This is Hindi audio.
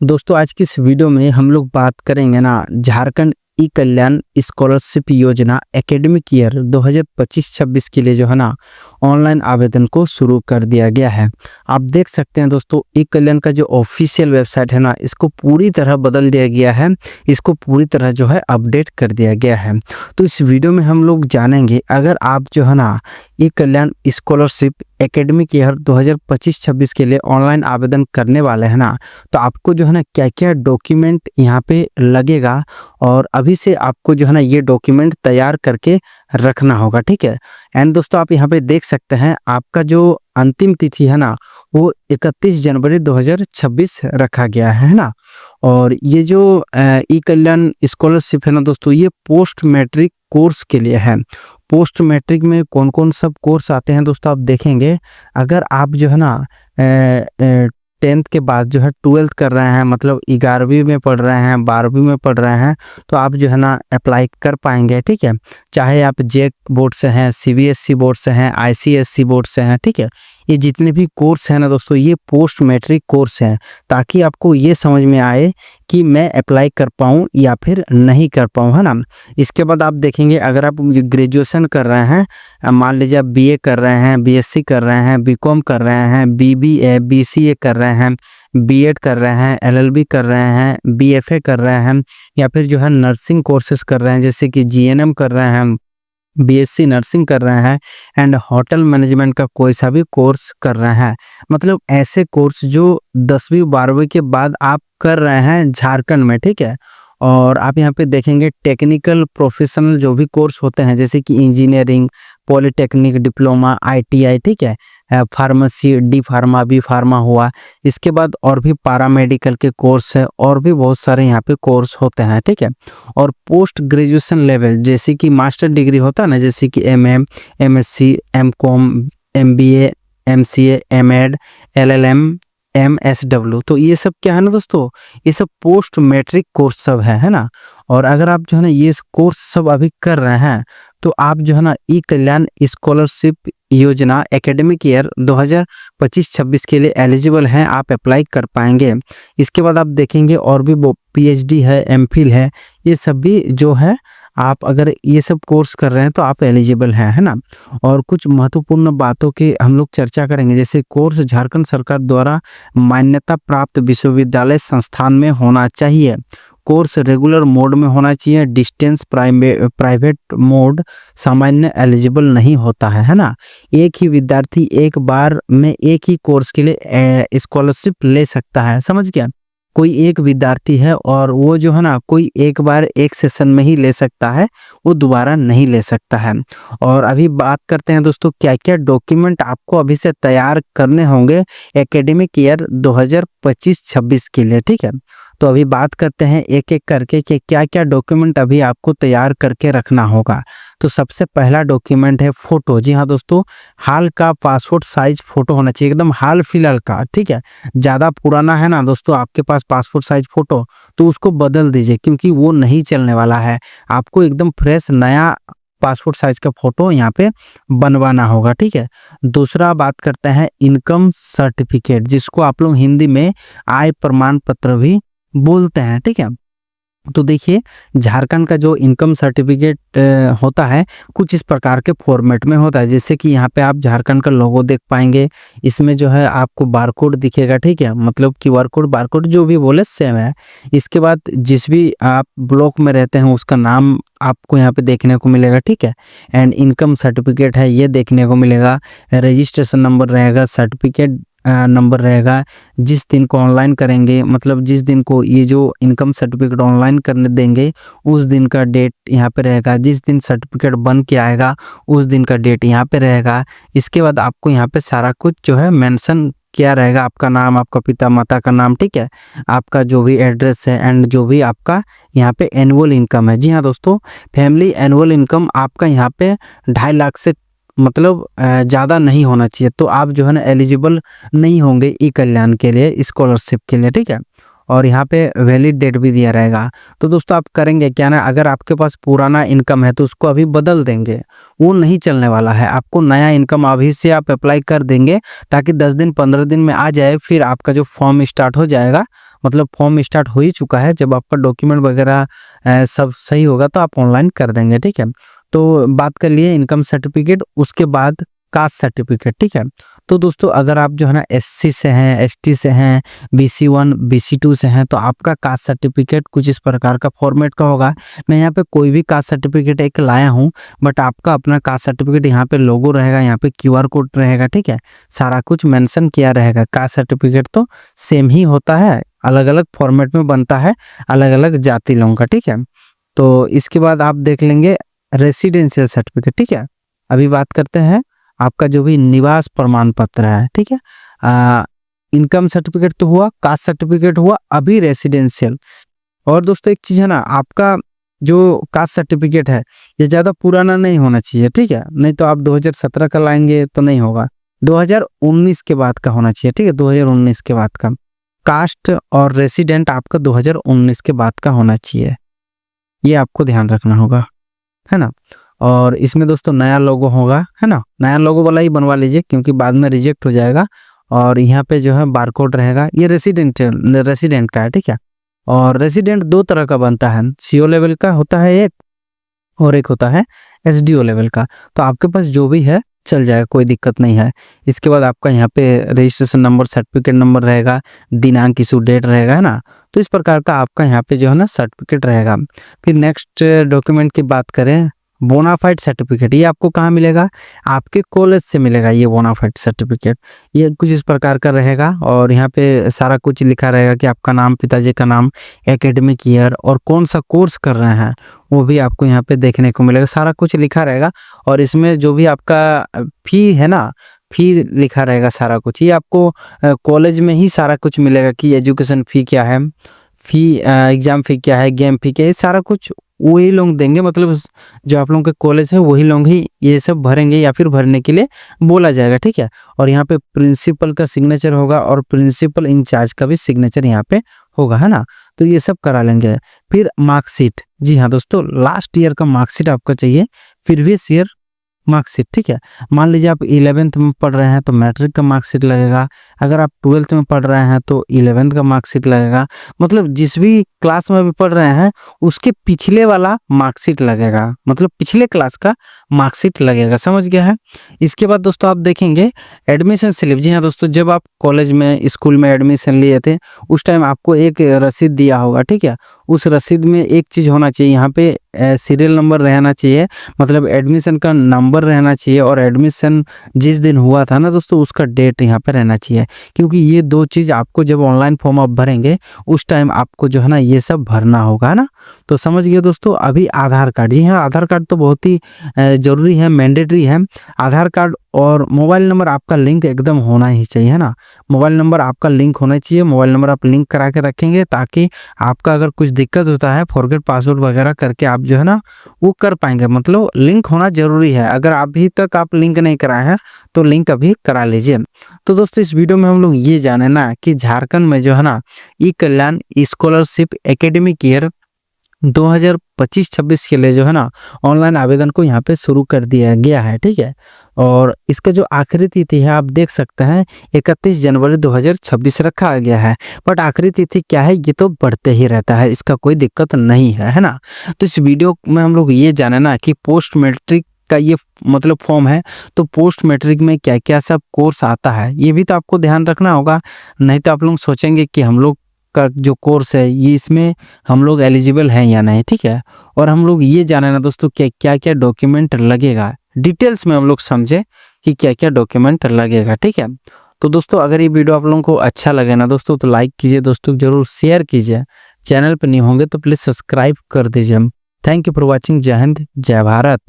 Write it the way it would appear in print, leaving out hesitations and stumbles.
दोस्तों आज की इस वीडियो में हम लोग बात करेंगे ना झारखंड ई कल्याण स्कॉलरशिप योजना एकेडमिक ईयर 2025-26 के लिए जो है ना ऑनलाइन आवेदन को शुरू कर दिया गया है। आप देख सकते हैं दोस्तों ई कल्याण का जो ऑफिशियल वेबसाइट है ना इसको पूरी तरह बदल दिया गया है, इसको पूरी तरह जो है अपडेट कर दिया गया है। तो इस वीडियो में हम लोग जानेंगे अगर आप जो है ना ई कल्याण स्कॉलरशिप एकेडमिक ईयर 2025-26 के लिए ऑनलाइन आवेदन करने वाले हैं ना तो आपको जो है ना क्या-क्या डॉक्यूमेंट यहाँ पे लगेगा और अभी से आपको जो है ना ये डॉक्यूमेंट तैयार करके रखना होगा, ठीक है। एंड दोस्तों आप यहाँ पे देख सकते हैं आपका जो अंतिम तिथि है ना वो 31 जनवरी 2026 रखा गया है ना। और ये जो ई कल्याण स्कॉलरशिप है ना दोस्तों ये पोस्ट मैट्रिक कोर्स के लिए है। पोस्ट मैट्रिक में कौन कौन सब कोर्स आते हैं दोस्तों आप देखेंगे। अगर आप जो है ना 10th के बाद जो है 12th कर रहे हैं, मतलब 11वीं में पढ़ रहे हैं, 12वीं में पढ़ रहे हैं, तो आप जो है ना अप्लाई कर पाएंगे, ठीक है। चाहे आप जेक बोर्ड से हैं, सीबीएसई बोर्ड से हैं, आईसीएसई बोर्ड से हैं, ठीक है। ये जितने भी कोर्स हैं ना दोस्तों ये पोस्ट मैट्रिक कोर्स हैं, ताकि आपको ये समझ में आए कि मैं अप्लाई कर पाऊँ या फिर नहीं कर पाऊँ, है ना। इसके बाद आप देखेंगे अगर आप ग्रेजुएशन कर रहे हैं, मान लीजिए आप बीए कर रहे हैं, बीएससी कर रहे हैं, बीकॉम कर रहे हैं, बीबीए बीसीए कर रहे हैं, बीएड कर रहे हैं, एलएलबी कर रहे हैं, बीएफए कर रहे हैं, या फिर जो है नर्सिंग कोर्सेज कर रहे हैं जैसे कि जीएनएम कर रहे हैं, बीएससी नर्सिंग कर रहे हैं एंड होटल मैनेजमेंट का कोई सा भी कोर्स कर रहे हैं, मतलब ऐसे कोर्स जो 10वीं 12वीं के बाद आप कर रहे हैं झारखंड में, ठीक है। और आप यहाँ पे देखेंगे टेक्निकल प्रोफेशनल जो भी कोर्स होते हैं जैसे कि इंजीनियरिंग, पॉलिटेक्निक, डिप्लोमा, आईटीआई, ठीक है, pharmacy, D pharma, B pharma हुआ। इसके बाद और भी पैरामेडिकल के कोर्स है और भी बहुत सारे यहाँ पे कोर्स होते हैं, ठीक है। और पोस्ट ग्रेजुएशन लेवल जैसे कि मास्टर डिग्री होता है ना, जैसे कि MM, MSc, MCom, MBA, MCA, MEd, LLM, MSW, तो ये सब क्या है ना दोस्तों, ये सब पोस्ट मैट्रिक कोर्स सब है ना। और अगर आप जो है ना ये कोर्स सब अभी कर रहे हैं तो आप जो है ना ई कल्याण स्कॉलरशिप योजना एकेडमिक ईयर 2025-26 के लिए एलिजिबल हैं, आप अप्लाई कर पाएंगे। इसके बाद आप देखेंगे और भी वो पीएचडी है, एमफिल है, ये सब भी जो है आप अगर ये सब कोर्स कर रहे हैं तो आप एलिजिबल हैं, है ना। और कुछ महत्वपूर्ण बातों की हम लोग चर्चा करेंगे जैसे कोर्स झारखंड सरकार द्वारा मान्यता प्राप्त विश्वविद्यालय संस्थान में होना चाहिए, कोर्स रेगुलर मोड में होना चाहिए, डिस्टेंस प्राइवेट मोड सामान्य एलिजिबल नहीं होता है ना। एक ही विद्यार्थी एक बार में एक ही कोर्स के लिए स्कॉलरशिप ले सकता है, समझ गया। कोई एक विद्यार्थी है और वो जो है ना कोई एक बार एक सेशन में ही ले सकता है, वो दोबारा नहीं ले सकता है। और अभी बात करते हैं दोस्तों क्या क्या डॉक्यूमेंट आपको अभी से तैयार करने होंगे एकेडमिक ईयर 2025-26 के लिए, ठीक है। तो अभी बात करते हैं एक एक करके कि क्या क्या डॉक्यूमेंट अभी आपको तैयार करके रखना होगा। तो सबसे पहला डॉक्यूमेंट है फोटो। जी हाँ दोस्तों, हाल का पासपोर्ट साइज फोटो होना चाहिए, एकदम हाल फिलहाल का, ठीक है। ज़्यादा पुराना है ना दोस्तों आपके पास पासपोर्ट साइज फोटो तो उसको बदल दीजिए क्योंकि वो नहीं चलने वाला है। आपको एकदम फ्रेश नया पासपोर्ट साइज का फोटो यहाँ पे बनवाना होगा, ठीक है। दूसरा बात करते हैं इनकम सर्टिफिकेट, जिसको आप लोग हिंदी में आय प्रमाण पत्र भी बोलते हैं, ठीक है। तो देखिए झारखंड का जो इनकम सर्टिफिकेट होता है कुछ इस प्रकार के फॉर्मेट में होता है, जैसे कि यहाँ पे आप झारखंड का लोगो देख पाएंगे, इसमें जो है आपको बारकोड दिखेगा, ठीक है, मतलब क्यूआर कोड बारकोड जो भी बोले सेम है। इसके बाद जिस भी आप ब्लॉक में रहते हैं उसका नाम आपको यहाँ पे देखने को मिलेगा, ठीक है। एंड इनकम सर्टिफिकेट है ये देखने को मिलेगा, रजिस्ट्रेशन नंबर रहेगा, सर्टिफिकेट नंबर रहेगा। जिस दिन को ऑनलाइन करेंगे, मतलब जिस दिन को ये जो इनकम सर्टिफिकेट ऑनलाइन करने देंगे उस दिन का डेट यहाँ पे रहेगा, जिस दिन सर्टिफिकेट बन के आएगा उस दिन का डेट यहाँ पे रहेगा। इसके बाद आपको यहाँ पे सारा कुछ जो है मेंशन क्या रहेगा, आपका नाम, आपका पिता माता का नाम, ठीक है, आपका जो भी एड्रेस है एंड जो भी आपका यहाँ पे एनुअल इनकम है। जी हाँ दोस्तों, फैमिली एनुअल इनकम आपका यहाँ पे 2.5 लाख से मतलब ज़्यादा नहीं होना चाहिए, तो आप जो है ना एलिजिबल नहीं होंगे ई कल्याण के लिए, स्कॉलरशिप के लिए, ठीक है। और यहाँ पे वैलिड डेट भी दिया रहेगा। तो दोस्तों आप करेंगे क्या ना, अगर आपके पास पुराना इनकम है तो उसको अभी बदल देंगे, वो नहीं चलने वाला है। आपको नया इनकम अभी से आप अप्लाई कर देंगे ताकि 10 दिन 15 दिन में आ जाए, फिर आपका जो फॉर्म स्टार्ट हो जाएगा मतलब फॉर्म स्टार्ट हो ही चुका है। जब आपका डॉक्यूमेंट वगैरह सब सही होगा तो आप ऑनलाइन कर देंगे, ठीक है। तो बात कर लिए इनकम सर्टिफिकेट, उसके बाद कास्ट सर्टिफिकेट, ठीक है। तो दोस्तों अगर आप जो है ना एससी से हैं, एसटी से हैं, BC1 BC2 से हैं, तो आपका कास्ट सर्टिफिकेट कुछ इस प्रकार का फॉर्मेट का होगा। मैं यहाँ पे कोई भी कास्ट सर्टिफिकेट एक लाया हूँ, बट आपका अपना कास्ट सर्टिफिकेट यहाँ पे लोगो रहेगा, यहाँ पे QR कोड रहेगा, ठीक है। सारा कुछ मेंशन किया रहेगा। कास्ट सर्टिफिकेट तो सेम ही होता है, अलग अलग फॉर्मेट में बनता है अलग अलग जाति लोगों का, ठीक है। तो इसके बाद आप देख लेंगे रेसिडेंशियल सर्टिफिकेट, ठीक है। अभी बात करते हैं आपका जो भी निवास प्रमाण पत्र है, ठीक है। इनकम सर्टिफिकेट तो हुआ, कास्ट सर्टिफिकेट हुआ, अभी रेसिडेंशियल। और दोस्तों एक चीज है ना, आपका जो कास्ट सर्टिफिकेट है ये ज़्यादा पुराना नहीं होना चाहिए, ठीक है। नहीं तो आप 2017 का लाएंगे तो नहीं होगा, 2019 के बाद का होना चाहिए, ठीक है। 2019 के बाद का कास्ट और रेसिडेंट आपका 2019 के बाद का होना चाहिए, ये आपको ध्यान रखना होगा, है ना। और इसमें दोस्तों नया लोगो होगा, है ना। नया लोगो वाला ही बनवा लीजिए क्योंकि बाद में रिजेक्ट हो जाएगा। और यहाँ पे जो है बारकोड रहेगा, ये रेसिडेंट का है, ठीक है। और रेसिडेंट दो तरह का बनता है, CO लेवल का होता है एक, और एक होता है SDO लेवल का। तो आपके पास जो भी है चल जाएगा, कोई दिक्कत नहीं है। इसके बाद आपका यहाँ पे रजिस्ट्रेशन नंबर, सर्टिफिकेट नंबर रहेगा, दिनांक, इशू डेट रहेगा, है ना। तो इस प्रकार का आपका यहाँ पे जो है ना सर्टिफिकेट रहेगा। फिर नेक्स्ट डॉक्यूमेंट की बात करें, बोनाफाइड सर्टिफिकेट, ये आपको कहाँ मिलेगा, आपके कॉलेज से मिलेगा ये बोनाफाइड सर्टिफिकेट। ये कुछ इस प्रकार का रहेगा और यहाँ पे सारा कुछ लिखा रहेगा कि आपका नाम, पिताजी का नाम, एकेडमिक ईयर और कौन सा कोर्स कर रहे हैं वो भी आपको यहाँ पे देखने को मिलेगा, सारा कुछ लिखा रहेगा। और इसमें जो भी आपका फी है ना, फी लिखा रहेगा सारा कुछ। ये आपको कॉलेज में ही सारा कुछ मिलेगा कि एजुकेशन फ़ी क्या है, फी एग्ज़ाम फ़ी क्या है, गेम फ़ी क्या है, सारा कुछ वही लोग देंगे। मतलब जो आप लोगों के कॉलेज है वही लोग ही ये सब भरेंगे या फिर भरने के लिए बोला जाएगा, ठीक है। और यहाँ पे प्रिंसिपल का सिग्नेचर होगा और प्रिंसिपल इंचार्ज का भी सिग्नेचर यहाँ पे होगा, है ना। तो ये सब करा लेंगे। फिर मार्कशीट, जी हाँ दोस्तों, लास्ट ईयर का मार्कशीट आपका चाहिए, प्रीवियस ईयर मार्कशीट, ठीक है। मान लीजिए आप 11th में पढ़ रहे हैं तो मैट्रिक का मार्कशीट लगेगा, अगर आप 12th में पढ़ रहे हैं तो 11th का मार्कशीट लगेगा। मतलब जिस भी क्लास में भी पढ़ रहे हैं उसके पिछले वाला मार्कशीट लगेगा, मतलब पिछले क्लास का मार्कशीट लगेगा, समझ गया है। इसके बाद दोस्तों आप देखेंगे एडमिशन स्लिप। जी हाँ दोस्तों, जब आप कॉलेज में, स्कूल में एडमिशन लिए थे उस टाइम आपको एक रसीद दिया होगा, ठीक है। उस रसीद में एक चीज़ होना चाहिए, यहाँ पे सीरियल नंबर रहना चाहिए, मतलब एडमिशन का नंबर रहना चाहिए, और एडमिशन जिस दिन हुआ था ना दोस्तों उसका डेट यहाँ पे रहना चाहिए। क्योंकि ये दो चीज़ आपको जब ऑनलाइन फॉर्म आप भरेंगे उस टाइम आपको जो है ना ये सब भरना होगा ना। तो समझ गए दोस्तों। अभी आधार कार्ड, जी हाँ आधार कार्ड तो बहुत ही ज़रूरी है, मैंडेटरी है। आधार कार्ड और मोबाइल नंबर आपका लिंक एकदम होना ही चाहिए, है ना। मोबाइल नंबर आपका लिंक होना चाहिए, मोबाइल नंबर आप लिंक करा के रखेंगे ताकि आपका अगर कुछ दिक्कत होता है फॉरगेट पासवर्ड वगैरह करके आप जो है ना वो कर पाएंगे। मतलब लिंक होना जरूरी है, अगर अभी तक आप लिंक नहीं कराए हैं तो लिंक अभी करा लीजिए। तो दोस्तों इस वीडियो में हम लोग ये जाने ना कि झारखंड में जो है ना ई कल्याण स्कॉलरशिप एकेडमिक ईयर 2025-26 के लिए जो है ना ऑनलाइन आवेदन को यहाँ पे शुरू कर दिया गया है, ठीक है। और इसका जो आखिरी तिथि है आप देख सकते हैं 31 जनवरी 2026 रखा गया है। बट आखिरी तिथि क्या है ये तो बढ़ते ही रहता है, इसका कोई दिक्कत नहीं है ना। तो इस वीडियो में हम लोग ये जाने ना कि पोस्ट मैट्रिक का ये मतलब फॉर्म है, तो पोस्ट मैट्रिक में क्या क्या सब कोर्स आता है ये भी तो आपको ध्यान रखना होगा। नहीं तो आप लोग सोचेंगे कि हम लोग का जो कोर्स है ये इसमें हम लोग एलिजिबल हैं या नहीं, ठीक है। और हम लोग ये जाने ना दोस्तों क्या क्या डॉक्यूमेंट लगेगा, डिटेल्स में हम लोग समझे कि क्या क्या डॉक्यूमेंट लगेगा, ठीक है। तो दोस्तों अगर ये वीडियो आप लोगों को अच्छा लगे ना दोस्तों तो लाइक कीजिए, दोस्तों जरूर शेयर कीजिए, चैनल पर नहीं होंगे तो प्लीज़ सब्सक्राइब कर दीजिए। Thank you for watching. जय हिंद, जय भारत।